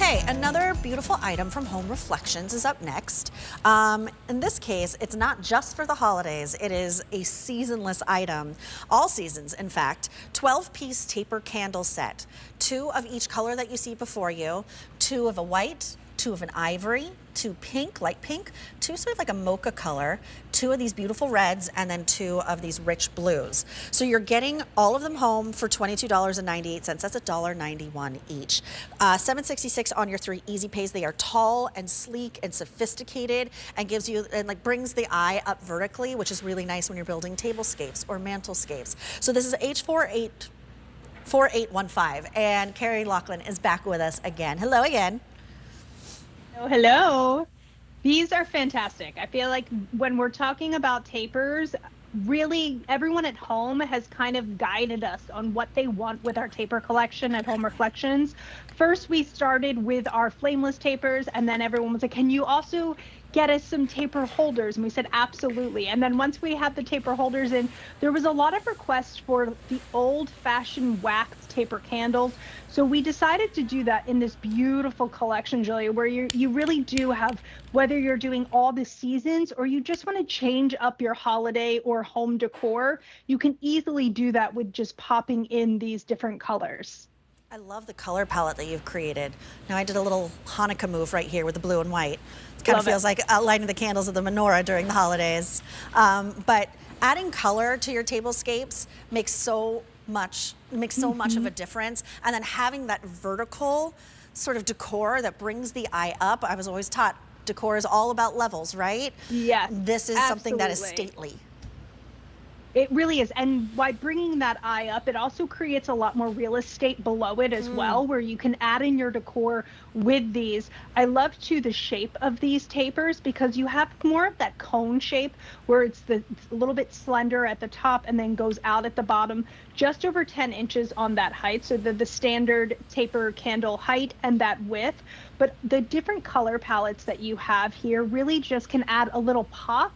Okay, another beautiful item from Home Reflections is up next. In this case, it's not just for the holidays, it is a seasonless item. All seasons, in fact. 12-piece taper candle set. 2 of each color that you see before you. 2 of a white, 2 of an ivory, 2 pink, light pink, 2 sort of like a mocha color, 2 of these beautiful reds, and then 2 of these rich blues. So you're getting all of them home for $22.98. That's $1.91 each. $7.66 on your 3 easy pays. They are tall and sleek and sophisticated, and gives you and like brings the eye up vertically, which is really nice when you're building tablescapes or mantelscapes. So this is H4815, and Carrie Laughlin is back with us again. Hello again. Oh, hello. These are fantastic. I feel like when we're talking about tapers, really everyone at home has kind of guided us on what they want with our taper collection at Home Reflections. First, we started with our flameless tapers, and then everyone was like, can you also get us some taper holders? And we said, absolutely. And then once we had the taper holders in, there was a lot of requests for the old-fashioned wax taper candles. So we decided to do that in this beautiful collection, Julia, where you really do have, whether you're doing all the seasons or you just want to change up your holiday or home decor, you can easily do that with just popping in these different colors. I love the color palette that you've created. Now I did a little Hanukkah move right here with the blue and white. It kind of feels like lighting the candles of the menorah during the holidays. But adding color to your tablescapes makes so much of a difference. And then having that vertical sort of decor that brings the eye up. I was always taught decor is all about levels, right? Yes. This is something that is stately. It really is. And by bringing that eye up, it also creates a lot more real estate below it as well, where you can add in your decor with these. I love too the shape of these tapers, because you have more of that cone shape where it's a little bit slender at the top and then goes out at the bottom, just over 10 inches on that height. So the standard taper candle height and that width. But the different color palettes that you have here really just can add a little pop.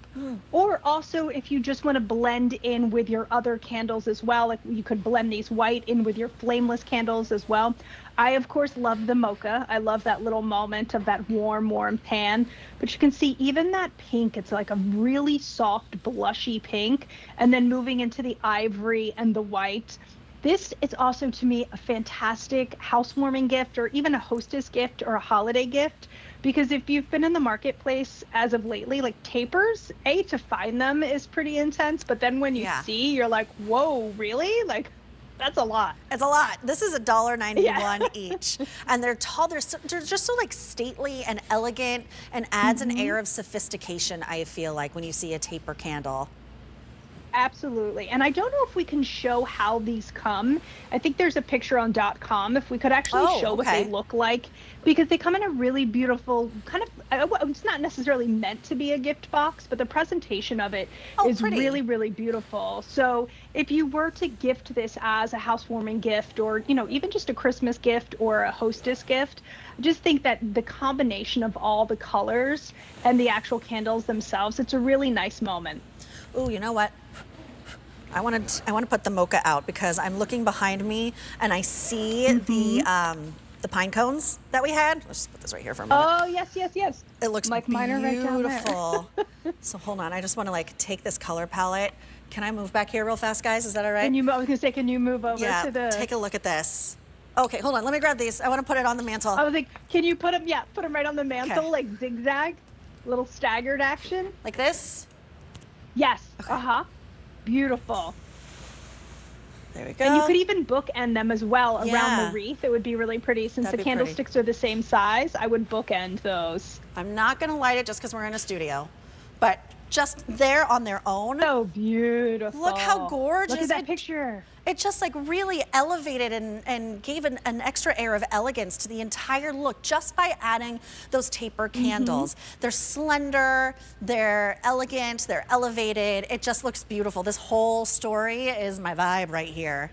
Or also, if you just want to blend in with your other candles as well, like you could blend these white in with your flameless candles as well. I, of course, love the mocha. I love that little moment of that warm pan. But you can see even that pink, it's like a really soft, blushy pink. And then moving into the ivory and the white. This is also, to me, a fantastic housewarming gift, or even a hostess gift or a holiday gift. Because if you've been in the marketplace as of lately, like tapers, to find them is pretty intense. But then when you see, you're like, whoa, really? Like, that's a lot. It's a lot. This is $1.91 each. And they're tall. They're just so like stately and elegant, and adds an air of sophistication, I feel like, when you see a taper candle. Absolutely. And I don't know if we can show how these come. I think there's a picture on .com if we could actually show what they look like, because they come in a really beautiful kind of, it's not necessarily meant to be a gift box, but the presentation of it is really, really beautiful. So if you were to gift this as a housewarming gift, or, you know, even just a Christmas gift or a hostess gift, I just think that the combination of all the colors and the actual candles themselves, it's a really nice moment. Ooh, you know what? I want to put the mocha out, because I'm looking behind me and I see the pine cones that we had. Let's just put this right here for a minute. Oh, yes. It looks like mine are right down there. beautiful. So hold on, I just want to like take this color palette. Can I move back here real fast, guys? Is that all right? I was gonna say, can you move over to the? Take a look at this. Okay, hold on. Let me grab these. I want to put it on the mantle. I was like, can you put them? Yeah, put them right on the mantle, like zigzag, little staggered action. Like this? Yes. Okay. Beautiful. There we go. And you could even bookend them as well around the wreath. It would be really pretty. Since the candlesticks are the same size, I would bookend those. I'm not going to light it just because we're in a studio, but just there on their own. So beautiful. Look how gorgeous. Look at that picture. It just like really elevated and gave an extra air of elegance to the entire look just by adding those taper candles. They're slender, they're elegant, they're elevated. It just looks beautiful. This whole story is my vibe right here.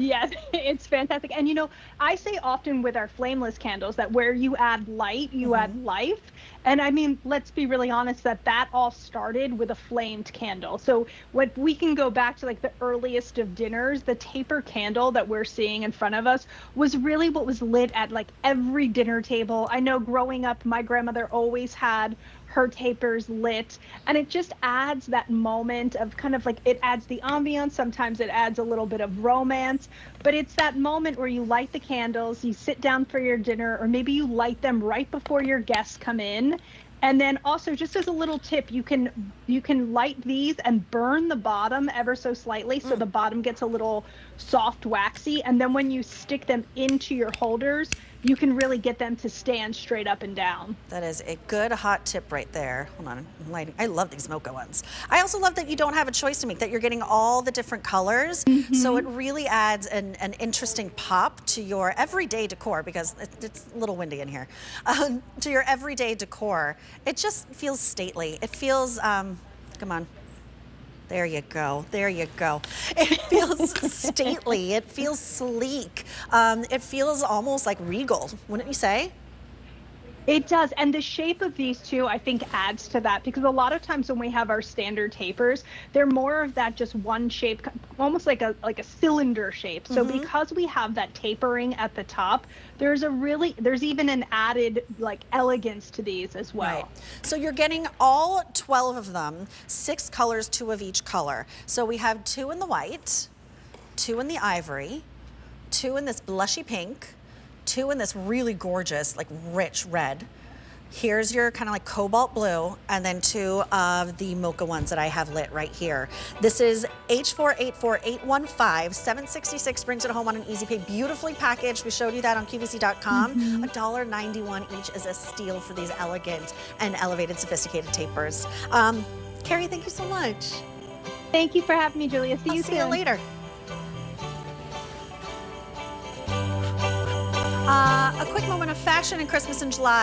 Yes, it's fantastic. And I say often with our flameless candles that where you add light, you add life. And I mean, let's be really honest that all started with a flamed candle. So what we can go back to like the earliest of dinners, the taper candle that we're seeing in front of us was really what was lit at like every dinner table. I know growing up, my grandmother always had her tapers lit, and it just adds that moment of kind of like, it adds the ambiance. Sometimes it adds a little bit of romance, but it's that moment where you light the candles, you sit down for your dinner, or maybe you light them right before your guests come in. And then also, just as a little tip, you can light these and burn the bottom ever so slightly so the bottom gets a little soft waxy, and then when you stick them into your holders, you can really get them to stand straight up and down. That is a good hot tip right there. Hold on, I'm lighting. I love these mocha ones. I also love that you don't have a choice to make, that you're getting all the different colors. So it really adds an interesting pop to your everyday decor, because it's a little windy in here. To your everyday decor, it just feels stately. It feels, come on. There you go. There you go. It feels stately. It feels sleek. It feels almost like regal, wouldn't you say? It does. And the shape of these two, I think, adds to that, because a lot of times when we have our standard tapers, they're more of that just one shape, almost like a cylinder shape. So because we have that tapering at the top, there's even an added like elegance to these as well. Right. So you're getting all 12 of them, 6 colors, 2 of each color. So we have 2 in the white, 2 in the ivory, 2 in this blushy pink, 2 in this really gorgeous, like rich red. Here's your kind of like cobalt blue, and then 2 of the mocha ones that I have lit right here. This is H484815, 766, brings it home on an easy pay, beautifully packaged. We showed you that on QVC.com. $1.91 each is a steal for these elegant and elevated, sophisticated tapers. Carrie, thank you so much. Thank you for having me, Julia. See you soon. See you later. A quick moment of fashion and Christmas in July.